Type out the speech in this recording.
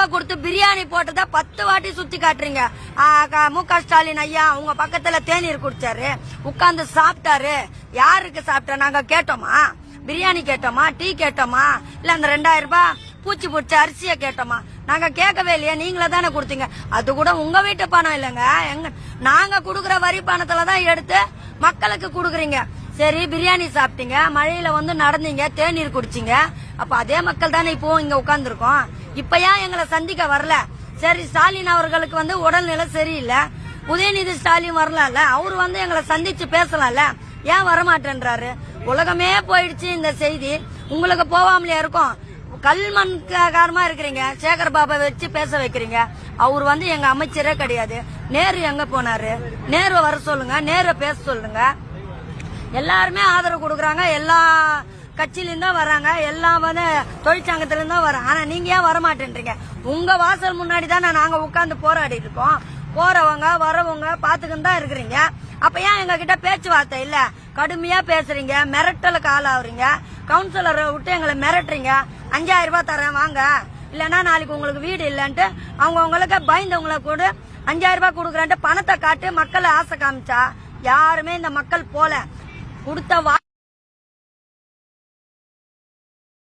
ரூபாய் கொடுத்து பிரியாணி போட்டதா 10 வாட்டி சுத்தி காட்டுறீங்க. மு.க. ஸ்டாலின் ஐயா உங்க பக்கத்துல தேநீர் குடிச்சாரு, உட்கார்ந்து சாப்பிட்டாரு. யாருக்கு சாப்பிட்டா? நாங்க கேட்டோமா? பிரியாணி கேட்டோமா? டீ கேட்டோமா? இல்ல அந்த 2000 ரூபாய் பூச்சி பிடிச்ச அரிசிய கேட்டோமா? நாங்க கேட்கவே இல்லையா? நீங்களே தானே கொடுத்தீங்க. அது கூட உங்க வீட்டு பணம் இல்லங்க, நாங்க குடுக்கற வரி பணத்துலதான் எடுத்து மக்களுக்கு குடுக்குறீங்க. சரி, பிரியாணி சாப்பிட்டீங்க, மழையில வந்து நடந்தீங்க, தேநீர் குடிச்சீங்க. அப்ப அதே மக்கள் தானே இப்போ இங்க உட்கார்ந்து இருக்கோம். இப்ப ஏன் எங்களை சந்திக்க வரல? சரி, ஸ்டாலின் அவர்களுக்கு வந்து உடல்நிலை சரியில்லை, உதயநிதி ஸ்டாலின் வரலாம்ல, அவரு வந்து எங்களை சந்திச்சு பேசலாம்ல, ஏன் வரமாட்டேன்றாரு? உலகமே போயிடுச்சு இந்த செய்தி, உங்களுக்கு போவாமலே இருக்கும். கல்மண்காரமா இருக்கிறீங்க, சேகர் பாபா வச்சு பேச வைக்கிறீங்க. அவர் வந்து எங்க அமைச்சரே கிடையாது. நேரு எங்க போனாரு? நேரு வர சொல்லுங்க, நேரு பேச சொல்லுங்க. எல்லாருமே ஆதரவு கொடுக்கறாங்க, எல்லா கட்சியிலும் தான் வராங்க, எல்லாம் வந்து தொழிற்சங்கத்தில தான் வராங்க. ஆனா நீங்க ஏன் வரமாட்டேன்றீங்க? உங்க வாசல் முன்னாடி தான் நாங்க உட்கார்ந்து போராடி இருக்கோம். போறவங்க வரவங்க பாத்துக்கிட்டு தான் இருக்கிறீங்க. அப்ப ஏன் எங்க கிட்ட பேச்சுவார்த்தை இல்ல? கடுமையா பேசுறீங்க, மிரட்டலுக்கு ஆளாவீங்க. கவுன்சிலரை விட்டு எங்களை மிரட்டுறீங்க. 5000 ரூபாய் தரேன் வாங்க, இல்லன்னா நாளைக்கு உங்களுக்கு வீடு இல்லன்ட்டு அவங்களுக்கு பயந்தவங்களை கூட 5000 ரூபாய் கொடுக்குறேன்ட்டு பணத்தை காட்டு மக்களை ஆசை காமிச்சா யாருமே இந்த மக்கள் போல. கொடுத்த